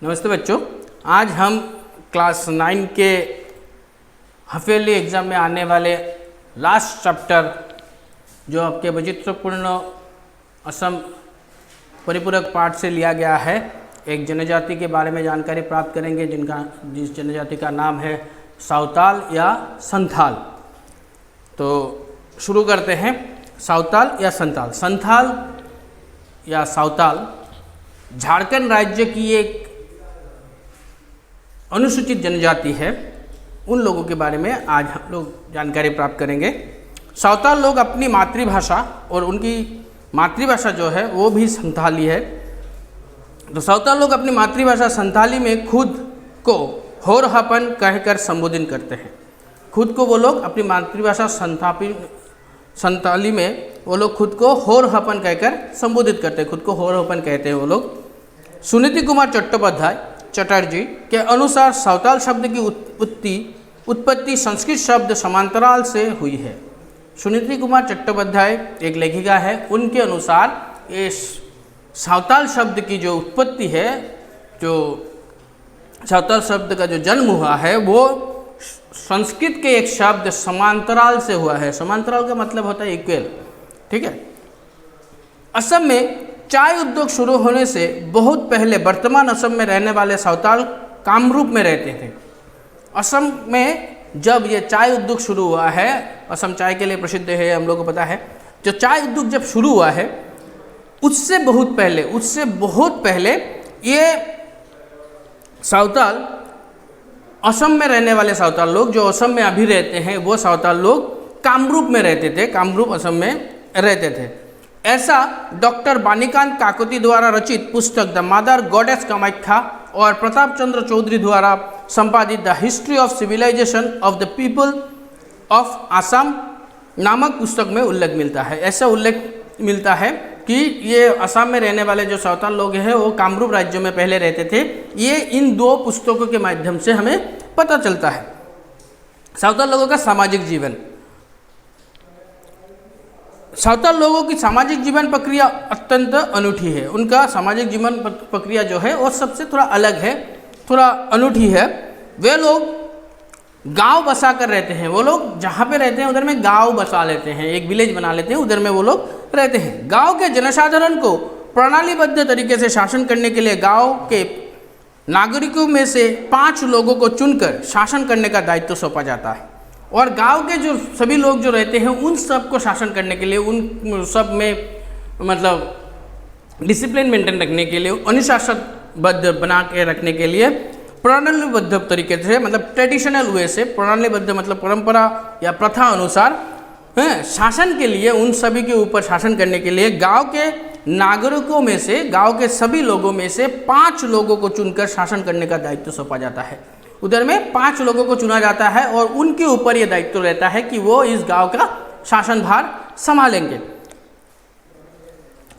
नमस्ते बच्चों, आज हम क्लास 9 के हाफ ईयरली एग्ज़ाम में आने वाले लास्ट चैप्टर जो आपके वैचित्रपूर्ण असम परिपूरक पाठ से लिया गया है, एक जनजाति के बारे में जानकारी प्राप्त करेंगे जिस जनजाति का नाम है सावताल या संथाल। तो शुरू करते हैं। सावताल या संथाल। संथाल या सावताल झारखंड राज्य की एक अनुसूचित जनजाति है। उन लोगों के बारे में आज हम लोग जानकारी प्राप्त करेंगे। सावताल लोग अपनी मातृभाषा और उनकी मातृभाषा जो है वो भी संथाली है। तो सावताल लोग अपनी मातृभाषा संथाली में खुद को होरहापन कहकर संबोधित करते हैं। खुद को वो लोग अपनी मातृभाषा संथाली में वो लोग खुद को होरहापन कहकर संबोधित करते हैं। खुद को होरहापन कहते हैं वो लोग। सुनीति कुमार चटर्जी के अनुसार सावताल शब्द की उत्पत्ति संस्कृत शब्द समांतराल से हुई है। सुनीति कुमार चट्टोपाध्याय एक लेखिका है। उनके अनुसार ये सावताल शब्द की जो उत्पत्ति है, जो सावताल शब्द का जो जन्म हुआ है वो संस्कृत के एक शब्द समांतराल से हुआ है। समांतराल का मतलब होता है इक्वल, ठीक है। असम में चाय उद्योग शुरू होने से बहुत पहले वर्तमान असम में रहने वाले सावताल कामरूप में रहते थे। असम में जब ये चाय उद्योग शुरू हुआ है, असम चाय के लिए प्रसिद्ध है, हम लोगों को पता है। जो चाय उद्योग जब शुरू हुआ है उससे बहुत पहले ये सावताल असम में रहने वाले सावताल लोग जो असम में अभी रहते हैं वो सावताल लोग कामरूप में रहते थे, कामरूप असम में रहते थे। ऐसा डॉक्टर बानीकांत काकोती द्वारा रचित पुस्तक द मदर गॉडेस कामाख्या और प्रताप चंद्र चौधरी द्वारा संपादित the history of civilization of the people of Assam नामक पुस्तक में उल्लेख मिलता है। ऐसा उल्लेख मिलता है कि ये असम में रहने वाले जो सावताल लोग हैं वो कामरूप राज्य में पहले रहते थे। ये इन दो पुस्तकों के माध्यम से हमें पता चलता है। सावताल लोगों का सामाजिक जीवन। सावताल लोगों की सामाजिक जीवन प्रक्रिया अत्यंत अनूठी है। उनका सामाजिक जीवन प्रक्रिया जो है वो सबसे थोड़ा अलग है, थोड़ा अनूठी है। वे लोग गांव बसा कर रहते हैं। वो लोग जहाँ पे रहते हैं उधर में गांव बसा लेते हैं, एक विलेज बना लेते हैं, उधर में वो लोग रहते हैं। गांव के जनसाधारण को प्रणालीबद्ध तरीके से शासन करने के लिए गांव के नागरिकों में से 5 लोगों को चुनकर शासन करने का दायित्व सौंपा जाता है। और गांव के जो सभी लोग जो रहते हैं उन सब को शासन करने के लिए, उन सब में मतलब डिसिप्लिन मेंटेन रखने के लिए, अनुशासनबद्ध बना के रखने के लिए प्रणालीबद्ध तरीके से, मतलब ट्रेडिशनल वे से, प्रणालीबद्ध मतलब परंपरा या प्रथा अनुसार शासन के लिए, उन सभी के ऊपर शासन करने के लिए गांव के नागरिकों में से, गांव के सभी लोगों में से 5 लोगों को चुनकर शासन करने का दायित्व सौंपा जाता है। उधर में 5 लोगों को चुना जाता है और उनके ऊपर यह दायित्व रहता है कि वो इस गांव का शासनभार संभालेंगे।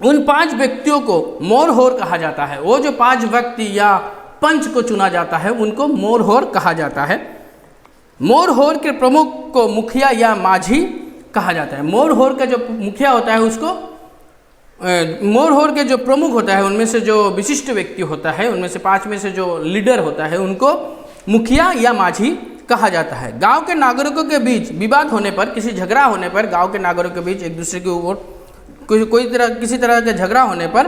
उन 5 व्यक्तियों को मोरहोर कहा जाता है। वो जो 5 व्यक्ति या पंच को चुना जाता है उनको मोरहोर कहा जाता है। मोरहोर के प्रमुख को मुखिया या माझी कहा जाता है। मोरहोर का जो मुखिया होता है उसको, मोरहोर के जो प्रमुख होता है उनमें से जो विशिष्ट व्यक्ति होता है, उनमें से 5 में से जो लीडर होता है उनको मुखिया या माझी कहा जाता है। गांव के नागरिकों के बीच विवाद होने पर, किसी झगड़ा होने पर, गांव के नागरिकों के बीच एक दूसरे के ऊपर किसी तरह का झगड़ा होने पर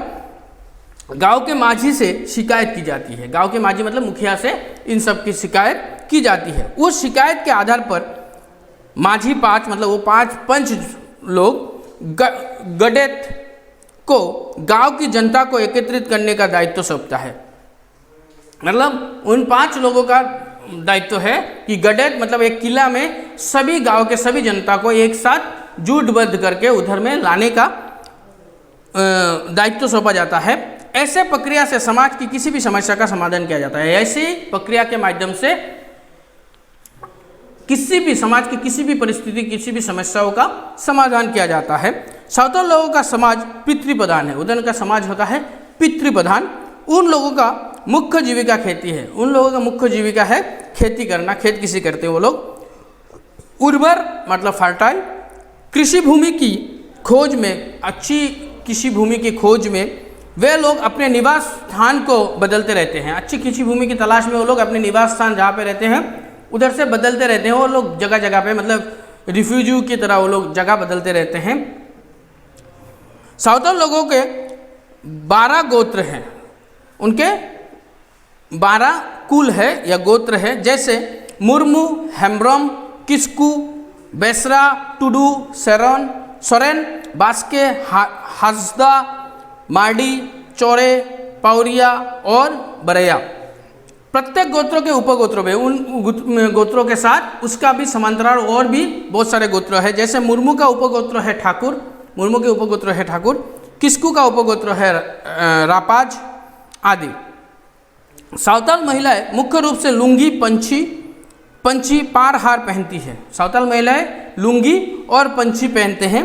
गांव के माझी से शिकायत की जाती है। गांव के माझी मतलब मुखिया से इन सब की शिकायत की जाती है। उस शिकायत के आधार पर माझी 5 मतलब वो 5 पंच लोग गडेत को गांव की जनता को एकत्रित करने का दायित्व सौंपता है। मतलब उन 5 लोगों का दायित्व है कि गडेत मतलब एक किला में सभी गांव के सभी जनता को एक साथ जुटबद्ध करके उधर में लाने का दायित्व सौंपा जाता है। ऐसे प्रक्रिया से समाज की किसी भी समस्या का समाधान किया जाता है। ऐसी प्रक्रिया के माध्यम से किसी भी समाज की किसी भी परिस्थिति, किसी भी समस्याओं का समाधान किया जाता है। सावताल लोगों का समाज पितृप्रधान है। उधर का समाज होता है पितृप्रधान। उन लोगों का मुख्य जीविका खेती है। उन लोगों का मुख्य जीविका है खेती करना। खेत किसी करते हैं वो लोग। उर्वर मतलब फर्टाइल, कृषि भूमि की खोज में, अच्छी कृषि भूमि की खोज में वे लोग अपने निवास स्थान को बदलते रहते हैं। अच्छी कृषि भूमि की तलाश में वो लोग अपने निवास स्थान जहाँ पे रहते हैं उधर से बदलते रहते हैं। वो लोग जगह जगह पे मतलब रिफ्यूजी की तरह वो लोग जगह बदलते रहते हैं। सावताल लोगों के 12 गोत्र हैं, उनके 12 कुल है या गोत्र है, जैसे मुर्मू, हेम्ब्रम, किस्कू, बेसरा, टुडू, सोरेन, बास्के, हाजदा, मार्डी, चौरे, पौरिया और बरैया। प्रत्येक गोत्रों के उपगोत्रों में उन गोत्रों के साथ उसका भी समांतराल और भी बहुत सारे गोत्र है। जैसे मुर्मू का उपगोत्र है ठाकुर, मुर्मू के उपगोत्र है ठाकुर, किस्कू का उपगोत्र है रापाज आदि। सावताल महिलाएं मुख्य रूप से लुंगी, पंछी पार हार पहनती है। सावताल महिलाएं लुंगी और पंछी पहनते हैं।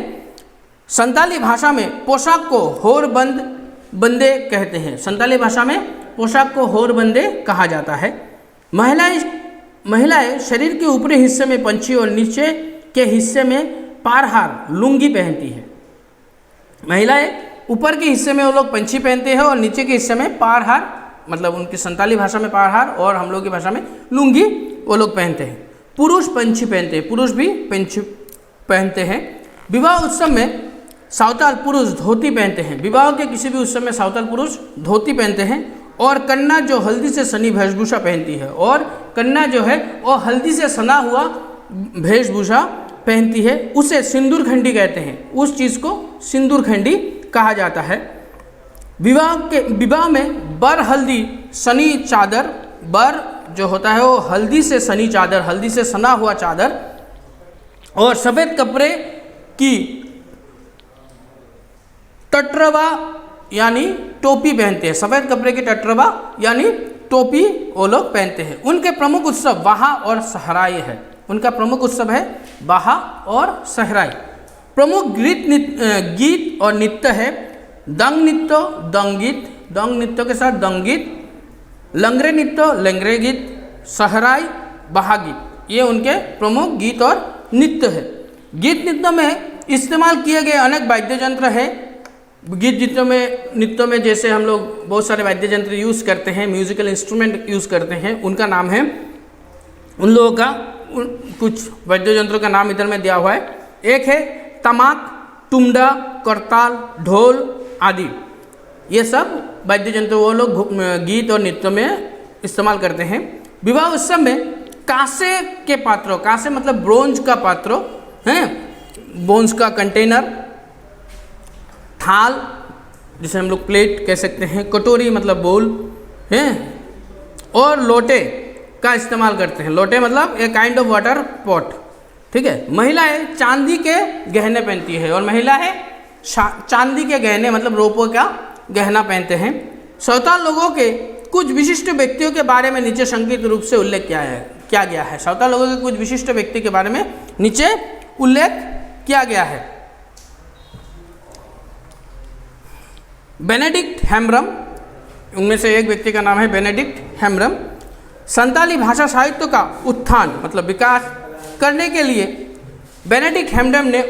संताली भाषा में पोशाक को होरबंद बंदे कहते हैं। संताली भाषा में पोशाक को होरबंदे कहा जाता है। महिलाएं शरीर के ऊपरी हिस्से में पंछी और नीचे के हिस्से में पारहार लुंगी पहनती है। महिलाएं ऊपर के हिस्से में वो लोग पंछी पहनते हैं और नीचे के हिस्से में पारहार, मतलब उनकी संताली भाषा में पारहार और हम लोग की भाषा में लुंगी वो लोग पहनते हैं। पुरुष पंछी पहनते हैं, पुरुष भी पंछी पहनते हैं। विवाह उत्सव में सावताल पुरुष धोती पहनते हैं। विवाह के किसी भी उत्सव में सावताल पुरुष धोती पहनते हैं। और कन्या जो हल्दी से सनी वेशभूषा पहनती है, और कन्या जो है वो हल्दी से सना हुआ वेशभूषा पहनती है, उसे सिंदूरखंडी कहते हैं। उस चीज़ को सिंदूरखंडी कहा जाता है। विवाह में बर हल्दी सनी चादर, बर जो होता है वो हल्दी से सनी चादर, हल्दी से सना हुआ चादर और सफ़ेद कपड़े की टटरवा यानी टोपी पहनते हैं। सफ़ेद कपड़े की टटरवा यानी टोपी वो लोग पहनते हैं। उनके प्रमुख उत्सव बाहा और सहराई है। उनका प्रमुख उत्सव है बाहा और सहराई। प्रमुख गीत और नृत्य है दंग नृत्य, दंगगीत, दंग नृत्य के साथ दंगगीत, लंगरे नृत्य, लंगरे गीत, सहराई, बाहा गीत। ये उनके प्रमुख गीत और नृत्य है। गीत नृत्य में इस्तेमाल किए गए अनेक वाद्य यंत्र है। गीत नृत्यों में जैसे हम लोग बहुत सारे वाद्य यंत्र यूज़ करते हैं, म्यूजिकल इंस्ट्रूमेंट यूज़ करते हैं, उनका नाम है, उन लोगों का कुछ वाद्य यंत्रों का नाम इधर में दिया हुआ है। एक है तमाक, टुमडा, करताल, ढोल आदि। ये सब वाद्य यंत्र वो लोग गीत और नृत्य में इस्तेमाल करते हैं। विवाह उत्सव में कांसे के पात्रों, कांसे मतलब ब्रोंज का पात्रों हैं, ब्रोंज का कंटेनर, थाल जिसे हम लोग प्लेट कह सकते हैं, कटोरी मतलब बोल हैं, और लोटे का इस्तेमाल करते हैं। लोटे मतलब a kind of water pot, ठीक है। महिलाएं चांदी के गहने पहनती है और महिलाएं चांदी के गहने मतलब रोपो का गहना पहनते हैं। सावताल लोगों के कुछ विशिष्ट व्यक्तियों के बारे में नीचे संक्षिप्त रूप से उल्लेख किया गया है। सावताल लोगों के कुछ विशिष्ट व्यक्ति के बारे में नीचे उल्लेख किया गया है। बेनेडिक्ट हेम्ब्रम, उनमें से एक व्यक्ति का नाम है बेनेडिक्ट हेम्ब्रम। संताली भाषा साहित्य का उत्थान मतलब विकास करने के लिए बेनेडिक्ट हेम्ब्रम ने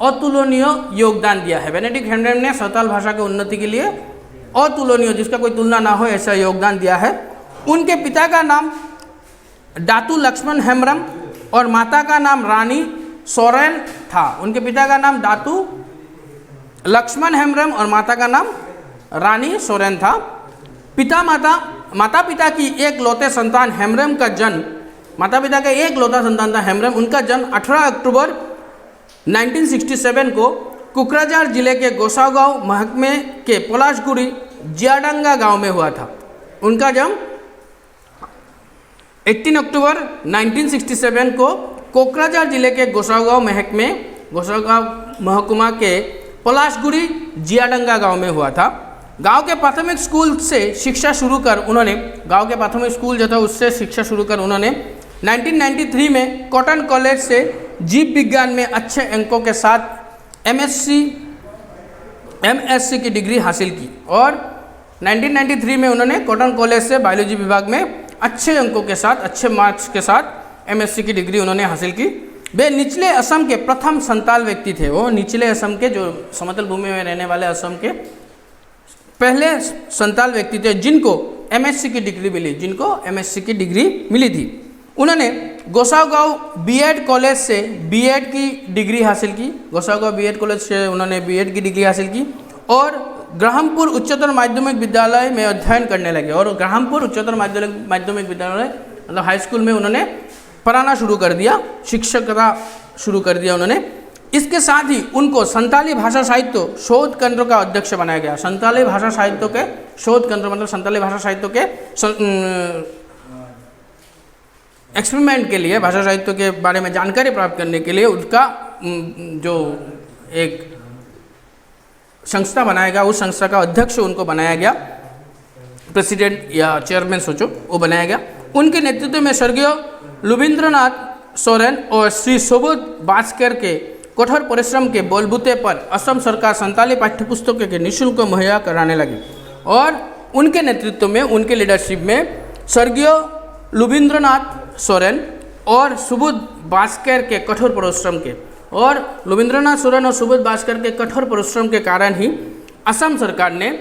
अतुलनीय योगदान दिया है। बेनेडिक्ट हेम्ब्रम ने सावताल भाषा के उन्नति के लिए अतुलनीय, जिसका कोई तुलना ना हो, ऐसा योगदान दिया है। उनके पिता का नाम दातू लक्ष्मण हेम्ब्रम और माता का नाम रानी सोरेन था। उनके पिता का नाम दातू लक्ष्मण हेम्ब्रम और माता का नाम रानी सोरेन था। माता पिता की एक लौते संतान हेम्ब्रम का जन्म, माता पिता का एक लौता संतान था हेम्ब्रम। उनका जन्म 18 अक्टूबर 1967 को कोकराझार जिले के गोसागांव महकमे के पलाशगुड़ी जियाडंगा गांव में हुआ था। उनका जन्म 18 अक्टूबर 1967 को कोकराझार जिले के गोसागांव महकुमा के पलाशगुड़ी जियाडंगा गांव में हुआ था। गांव के प्राथमिक स्कूल से शिक्षा शुरू कर उन्होंने 1993 में कॉटन कॉलेज से जीव विज्ञान में अच्छे अंकों के साथ एमएससी की डिग्री हासिल की और 1993 में उन्होंने कॉटन कॉलेज से बायोलॉजी विभाग में अच्छे अंकों के साथ, अच्छे मार्क्स के साथ एमएससी की डिग्री उन्होंने हासिल की। वे निचले असम के प्रथम संताल व्यक्ति थे। वो निचले असम के, जो समतल भूमि में रहने वाले असम के पहले संताल व्यक्ति थे जिनको एमएससी की डिग्री मिली, जिनको एमएससी की डिग्री मिली थी। उन्होंने गोसागांव बीएड कॉलेज से बीएड की डिग्री हासिल की, गोसागांव बीएड कॉलेज से उन्होंने बीएड की डिग्री हासिल की और ग्राहमपुर उच्चतर माध्यमिक विद्यालय में अध्ययन करने लगे। और ग्राहमपुर उच्चतर माध्यमिक विद्यालय मतलब हाई स्कूल में उन्होंने पढ़ाना शुरू कर दिया, शिक्षकता शुरू कर दिया उन्होंने। इसके साथ ही उनको संताली भाषा साहित्य शोध केंद्र का अध्यक्ष बनाया गया। संताली भाषा साहित्य के शोध केंद्र मतलब संताली भाषा साहित्य के एक्सपेरिमेंट के लिए, भाषा साहित्य के बारे में जानकारी प्राप्त करने के लिए उनका जो एक संस्था बनाया गया, उस संस्था का अध्यक्ष उनको बनाया गया, प्रेसिडेंट या चेयरमैन सोचो वो बनाया गया। उनके नेतृत्व में स्वर्गीय लुबिंद्रनाथ सोरेन और श्री सुबोध बास्कर के कठोर परिश्रम के बलबूते पर असम सरकार संताली पाठ्यपुस्तकों के निःशुल्क मुहैया कराने लगी। और उनके नेतृत्व में, उनके लीडरशिप में स्वर्गीय लुबिंद्रनाथ सोरेन और सुबोध बास्कर के कठोर परिश्रम के और लुबिंद्रनाथ सोरेन और सुबोध बास्कर के कठोर परिश्रम के कारण ही असम सरकार ने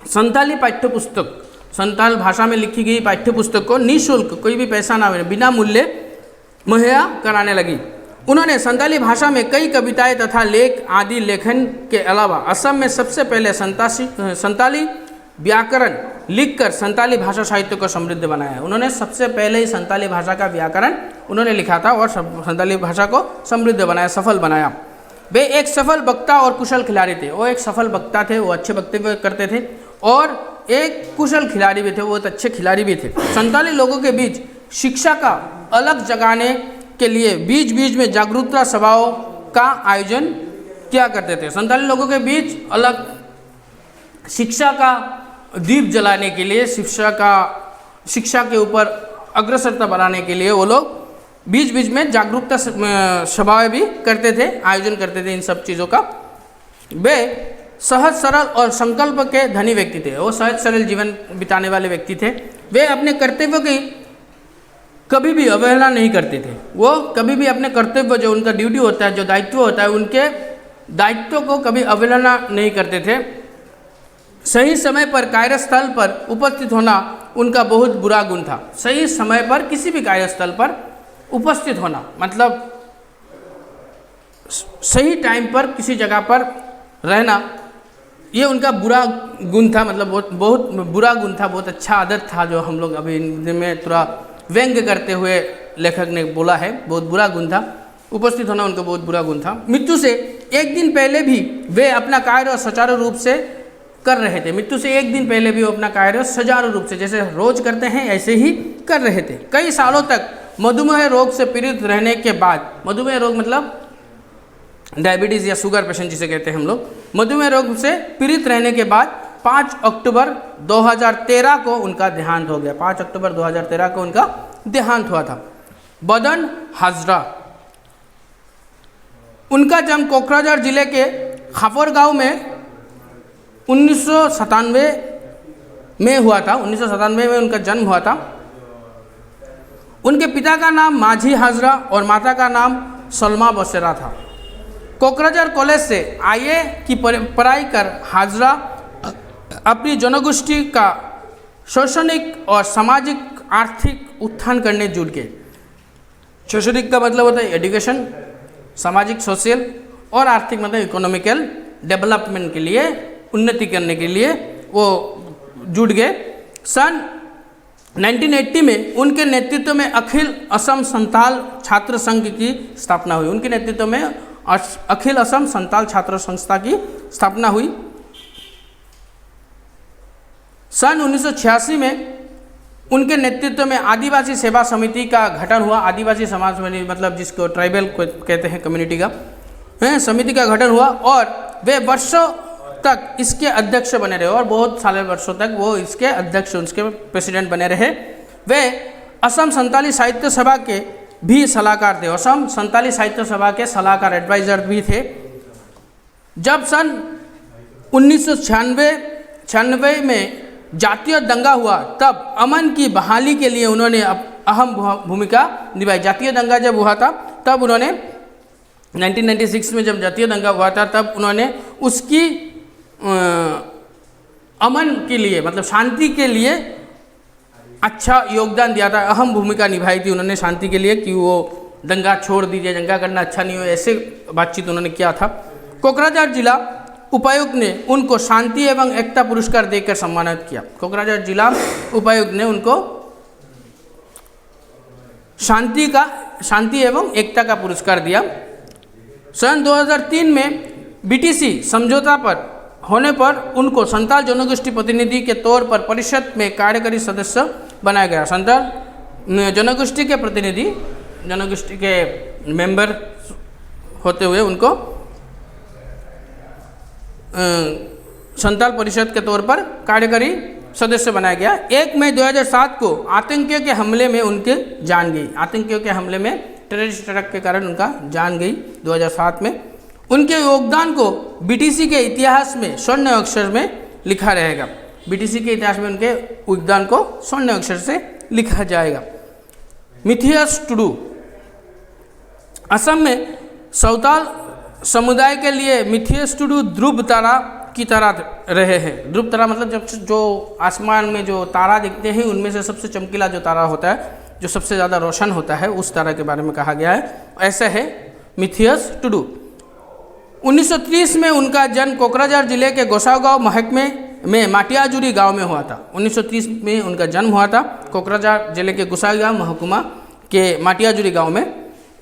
संताली पाठ्यपुस्तक, संताल भाषा में लिखी गई पाठ्यपुस्तक को निःशुल्क, कोई भी पैसा ना बिना मूल्य मुहैया कराने लगी। उन्होंने संताली भाषा में कई कविताएं तथा लेख आदि लेखन के अलावा असम में सबसे पहले संताली व्याकरण लिखकर संताली भाषा साहित्य को समृद्ध बनाया। उन्होंने सबसे पहले ही संताली भाषा का व्याकरण उन्होंने लिखा था और संताली भाषा को समृद्ध बनाया, सफल बनाया। वे एक सफल वक्ता और कुशल खिलाड़ी थे। वो एक सफल वक्ता थे, वो अच्छे वक्तव्य करते थे और एक कुशल खिलाड़ी भी थे, वो बहुत अच्छे खिलाड़ी भी थे। संताली लोगों के बीच शिक्षा का अलग जगाने के लिए बीच बीच में जागरूकता सभाओं का आयोजन किया करते थे। संताली लोगों के बीच अलग शिक्षा का दीप जलाने के लिए, शिक्षा के ऊपर अग्रसरता बढ़ाने के लिए वो लोग बीच बीच में जागरूकता सभाएं भी करते थे, आयोजन करते थे इन सब चीज़ों का। वे सहज सरल और संकल्प के धनी व्यक्ति थे। वो सहज सरल जीवन बिताने वाले व्यक्ति थे। वे अपने कर्तव्य की कभी भी अवहेलना नहीं करते थे। वो कभी भी अपने कर्तव्य, जो उनका ड्यूटी होता है, जो दायित्व होता है, उनके दायित्व को कभी अवहेलना नहीं करते थे। सही समय पर कार्यस्थल पर उपस्थित होना उनका बहुत बुरा गुण था। सही समय पर किसी भी कार्यस्थल पर उपस्थित होना मतलब सही टाइम पर किसी जगह पर रहना, ये उनका बुरा गुण था। मतलब बहुत बुरा गुण था, बहुत अच्छा आदत था जो हम लोग अभी में थोड़ा व्यंग्य करते हुए लेखक ने बोला है, बहुत बुरा गुण था। उपस्थित होना उनका बहुत बुरा गुण था। मृत्यु से एक दिन पहले भी वे अपना कार्य सुचारू रूप से कर रहे थे। मृत्यु से एक दिन पहले भी वो अपना कार्य सुचारू रूप से, जैसे रोज करते हैं ऐसे ही कर रहे थे। कई सालों तक मधुमेह रोग से पीड़ित रहने के बाद, मधुमेह रोग मतलब डायबिटीज़ या शुगर पेशेंट जिसे कहते हैं हम लोग, मधुमेह रोग से पीड़ित रहने के बाद 5 अक्टूबर 2013 को उनका देहांत हो गया। 5 अक्टूबर 2013 को उनका देहांत हुआ था। बदन हाजरा, उनका जन्म कोकराझार जिले के खाफर गांव में 1997 में हुआ था। 1997 में उनका जन्म हुआ था। उनके पिता का नाम माझी हाजरा और माता का नाम सलमा बसेरा था। कोकराझार कॉलेज से आईए की पढ़ाई कर हाजरा अपनी जनगोष्ठी का शैक्षणिक और सामाजिक आर्थिक उत्थान करने जुट गए। शैक्षणिक का मतलब होता है एजुकेशन, सामाजिक सोशल, और आर्थिक मतलब इकोनॉमिकल डेवलपमेंट के लिए, उन्नति करने के लिए वो जुट गए। सन 1980 में उनके नेतृत्व में अखिल असम संताल छात्र संघ की स्थापना हुई। उनके नेतृत्व में अखिल असम संताल छात्र संस्था की स्थापना हुई। सन 1986 में उनके नेतृत्व में आदिवासी सेवा समिति का गठन हुआ। आदिवासी समाज समिति मतलब जिसको ट्राइबल कहते हैं, कम्युनिटी का समिति का गठन हुआ और वे वर्षों तक इसके अध्यक्ष बने रहे और बहुत सारे वर्षों तक वो इसके अध्यक्ष, उसके प्रेसिडेंट बने रहे। वे असम संताली साहित्य सभा के भी सलाहकार थे। असम संताली साहित्य सभा के सलाहकार, एडवाइजर भी थे। जब सन 1996 में जातीय दंगा हुआ तब अमन की बहाली के लिए उन्होंने अहम भूमिका निभाई। जातीय दंगा जब हुआ था तब उन्होंने 1996 में जब जातीय दंगा हुआ था तब उन्होंने उसकी अमन के लिए मतलब शांति के लिए अच्छा योगदान दिया था, अहम भूमिका निभाई थी उन्होंने शांति के लिए, कि वो दंगा छोड़ दीजिए, दंगा करना अच्छा नहीं हो, ऐसे बातचीत उन्होंने किया था। कोकराझार जिला उपायुक्त ने उनको शांति एवं एकता पुरस्कार देकर सम्मानित किया। कोकराझार जिला उपायुक्त ने उनको शांति एवं एकता का पुरस्कार दिया। सन 2003 में बीटीसी समझौता पर होने पर उनको संताल जनगोष्ठी प्रतिनिधि के तौर पर परिषद में कार्यकारी सदस्य बनाया गया। संताल जनगोष्ठी के प्रतिनिधि, जनगोष्ठी के मेंबर होते हुए उनको संताल परिषद के तौर पर कार्यकारी सदस्य बनाया गया। 1 मई 2007 को आतंकियों के हमले में उनकी जान गई। आतंकियों के हमले में, टेररिस्ट अटैक के कारण उनका जान गई 2007 में। उनके योगदान को बीटीसी के इतिहास में स्वर्ण अक्षर में लिखा रहेगा। बीटीसी के इतिहास में उनके योगदान को स्वर्ण अक्षर से लिखा जाएगा। मिथियस टुडू असम में सावताल समुदाय के लिए मिथियस टुडू ध्रुव तारा की तरह रहे हैं। ध्रुव तारा मतलब जब जो आसमान में जो तारा दिखते हैं उनमें से सबसे चमकीला जो तारा होता है, जो सबसे ज़्यादा रोशन होता है, उस तारा के बारे में कहा गया है। ऐसा है मिथियस टुडू। 1930 में उनका जन्म कोकराझार जिले के गोसागांव महकमे में माटियाजुरी गांव में हुआ था। 1930 में उनका जन्म हुआ था कोकराझार जिले के गोसागांव महकुमा के माटियाजुरी गांव में।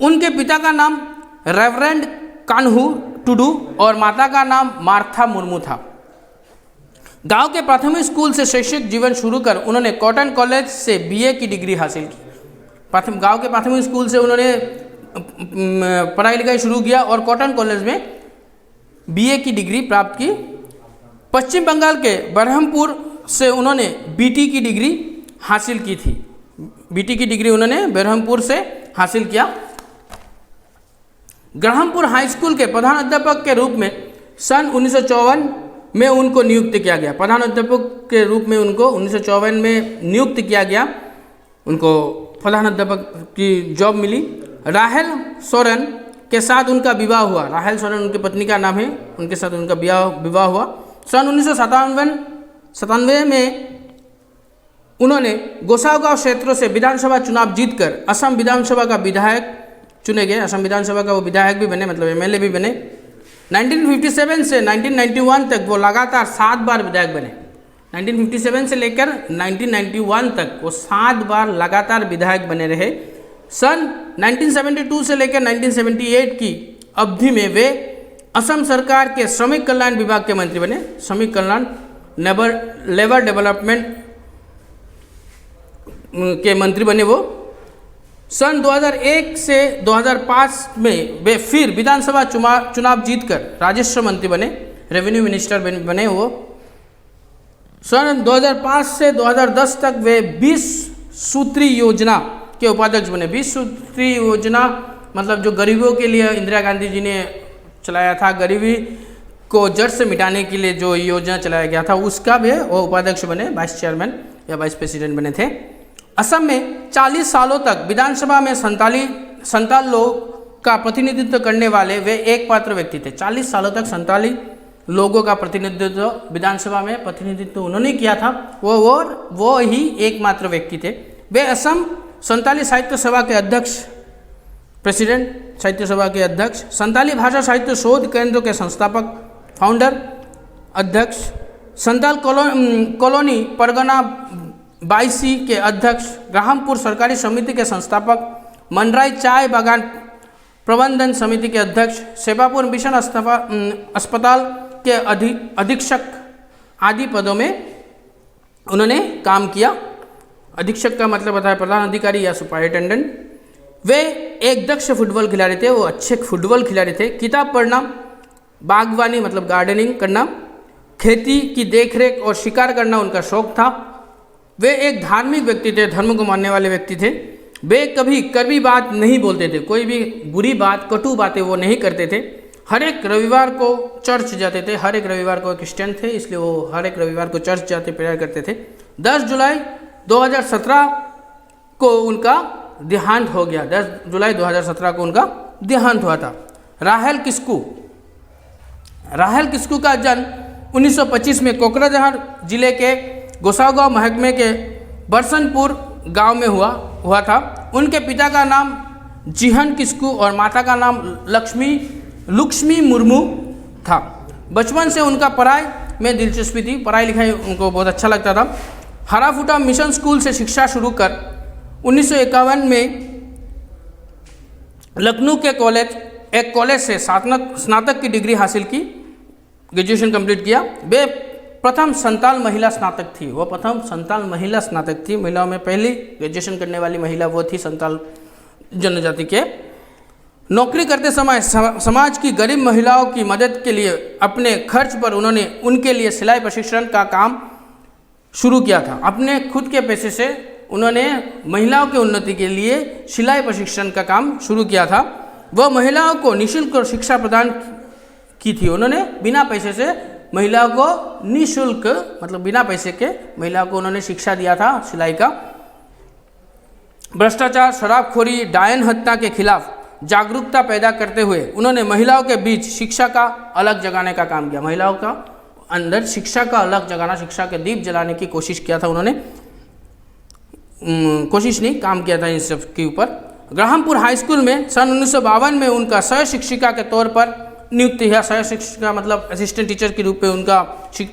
उनके पिता का नाम रेवरेंड कान्हू टुडू और माता का नाम मार्था मुर्मू था। गांव के प्राथमिक स्कूल से शैक्षिक जीवन शुरू कर उन्होंने कॉटन कॉलेज से बीए की डिग्री हासिल की। गांव के प्राथमिक स्कूल से उन्होंने पढ़ाई लिखाई शुरू किया और कॉटन कॉलेज में बीए की डिग्री प्राप्त की। पश्चिम बंगाल के बरहमपुर से उन्होंने बीटी की डिग्री हासिल की थी। बीटी की डिग्री उन्होंने बरहमपुर से हासिल किया। ग्राहमपुर हाई स्कूल के प्रधान अध्यापक के रूप में सन 1954 में उनको नियुक्त किया गया। प्रधान अध्यापक के रूप में उनको 1954 में नियुक्त किया गया। उनको प्रधान अध्यापक की जॉब मिली। राहेल सोरेन के साथ उनका विवाह हुआ। राहेल सोरेन उनकी पत्नी का नाम है, उनके साथ उनका विवाह हुआ। सन 1997 में उन्होंने गोसागांव क्षेत्रों से विधानसभा चुनाव जीतकर असम विधानसभा का विधायक चुने गए। असम विधानसभा का वो विधायक भी बने, मतलब एमएलए भी बने। 1957 से 1991 तक वो लगातार 7 बार विधायक बने। 1957 से लेकर 1991 तक वो 7 बार लगातार विधायक बने रहे। सन 1972 से लेकर 1978 की अवधि में वे असम सरकार के श्रमिक कल्याण विभाग के मंत्री बने। श्रमिक कल्याण लेबर डेवलपमेंट के मंत्री बने वो। सन 2001 से 2005 में वे फिर विधानसभा चुनाव जीतकर राजस्व मंत्री बने, रेवेन्यू मिनिस्टर बने वो। सन 2005 से 2010 तक वे 20 सूत्री योजना के उपाध्यक्ष बने। 20 सूत्री योजना मतलब जो गरीबों के लिए इंदिरा गांधी जी ने चलाया था, गरीबी को जड़ से मिटाने के लिए जो योजना चलाया गया था, उसका भी वो उपाध्यक्ष बने, वाइस चेयरमैन या वाइस प्रेसिडेंट बने थे। असम में 40 सालों तक विधानसभा में संताल लोग का प्रतिनिधित्व करने वाले वे एकमात्र व्यक्ति थे। 40 सालों तक संताली लोगों का प्रतिनिधित्व विधानसभा में प्रतिनिधित्व उन्होंने किया था। वो ही एकमात्र व्यक्ति थे। वे असम संताली साहित्य सभा के अध्यक्ष, प्रेसिडेंट साहित्य सभा के अध्यक्ष, संताली भाषा साहित्य शोध केंद्र के संस्थापक, फाउंडर, अध्यक्ष, संताल कॉलोनी परगना 22 के अध्यक्ष, ग्राहमपुर सरकारी समिति के संस्थापक, मनराई चाय बागान प्रबंधन समिति के अध्यक्ष, सेवापुर मिशन अस्पताल के अधीक्षक आदि पदों में उन्होंने काम किया। अधीक्षक का मतलब होता है प्रधान अधिकारी या सुपरिटेंडेंट। वे एक दक्ष फुटबॉल खिलाड़ी थे, वो अच्छे फुटबॉल खिलाड़ी थे। किताब पढ़ना, बागवानी मतलब गार्डनिंग करना, खेती की देखरेख और शिकार करना उनका शौक था। वे एक धार्मिक व्यक्ति थे, धर्म को मानने वाले व्यक्ति थे। वे कभी कड़वी बात नहीं बोलते थे, कोई भी बुरी बात, कटु बातें वो नहीं करते थे। हर एक रविवार को चर्च जाते थे। हर एक रविवार को क्रिश्चियन थे, इसलिए वो हर एक रविवार को चर्च जाते प्रेयर करते थे। 10 जुलाई 2017 को उनका देहांत हो गया। 10 जुलाई 2017 को उनका देहांत हुआ था। राहेल किस्कू का जन्म 1925 में कोकराझार जिले के गोसागांव महकमे के बरसनपुर गांव में हुआ था। उनके पिता का नाम जिहन किस्कू और माता का नाम लक्ष्मी मुर्मू था। बचपन से उनका पढ़ाई में दिलचस्पी थी, पढ़ाई लिखाई उनको बहुत अच्छा लगता था। हराफुटा मिशन स्कूल से शिक्षा शुरू कर 1951 में लखनऊ के कॉलेज से स्नातक की डिग्री हासिल की, ग्रेजुएशन कंप्लीट किया। वे प्रथम संताल महिला स्नातक थी, वो प्रथम संताल महिला स्नातक थी। महिलाओं में पहली ग्रेजुएशन करने वाली महिला वो थी संताल जनजाति के। नौकरी करते समय समाज की गरीब महिलाओं की मदद के लिए अपने खर्च पर उन्होंने उनके लिए सिलाई प्रशिक्षण का काम शुरू किया था। अपने खुद के पैसे से उन्होंने महिलाओं के उन्नति के लिए सिलाई प्रशिक्षण का काम शुरू किया था। वह महिलाओं को निःशुल्क शिक्षा प्रदान की थी। उन्होंने बिना पैसे से महिलाओं को निःशुल्क, मतलब बिना पैसे के महिलाओं को उन्होंने शिक्षा दिया था सिलाई का। भ्रष्टाचार, शराबखोरी, डायन हत्या के खिलाफ जागरूकता पैदा करते हुए उन्होंने महिलाओं के बीच शिक्षा का अलग जगाने का काम किया। महिलाओं का अंदर शिक्षा का अलग जगाना, शिक्षा के दीप जलाने की कोशिश किया था उन्होंने, काम किया था इन सब के ऊपर। ग्राहमपुर हाई स्कूल में सन 1952 में उनका सह शिक्षिका के तौर पर नियुक्त हुआ। सह शिक्षिका मतलब असिस्टेंट टीचर के रूप में उनका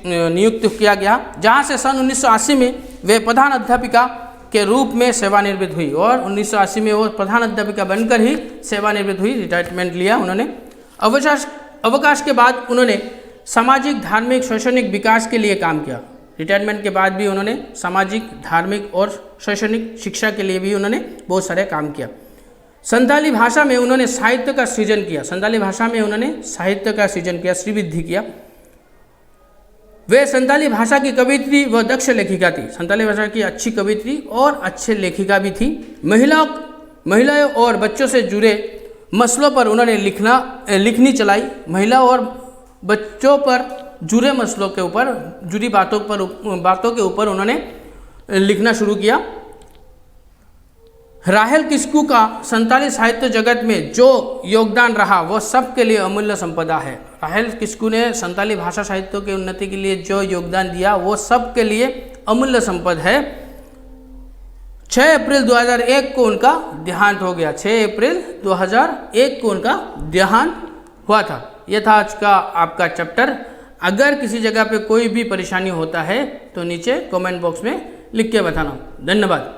नियुक्त किया गया, जहां से सन 1980 में वे प्रधान अध्यापिका के रूप में सेवानिवृत्त हुई और 1980 में वो प्रधान अध्यापिका बनकर ही सेवानिवृत्त हुई, रिटायरमेंट लिया उन्होंने। अवकाश के बाद उन्होंने सामाजिक, धार्मिक, शैक्षणिक विकास के लिए काम किया। रिटायरमेंट के बाद भी उन्होंने सामाजिक, धार्मिक और शैक्षणिक शिक्षा के लिए भी उन्होंने बहुत सारे काम किया। संथाली भाषा में उन्होंने साहित्य का सृजन किया। संथाली भाषा में उन्होंने साहित्य का सृजन किया, श्रीवृद्धि किया। वे संथाली भाषा की कवियत्री व दक्ष लेखिका थी। संथाली भाषा की अच्छी कवियत्री और अच्छे लेखिका भी थी। महिलाओं और बच्चों से जुड़े मसलों पर उन्होंने लिखनी चलाई। महिला और बच्चों पर जुड़े मसलों के ऊपर, जुड़ी बातों के ऊपर उन्होंने लिखना शुरू किया। राहेल किस्कू का संताली साहित्य जगत में जो योगदान रहा वो सबके लिए अमूल्य संपदा है। राहेल किस्कू ने संताली भाषा साहित्य के उन्नति के लिए जो योगदान दिया वो सबके लिए अमूल्य संपद है। 6 अप्रैल 2001 को उनका देहांत हो गया। 6 अप्रैल 2001 को उनका देहांत हुआ था। यह था आज का आपका चैप्टर। अगर किसी जगह पे कोई भी परेशानी होता है तो नीचे कमेंट बॉक्स में लिख के बताना। धन्यवाद।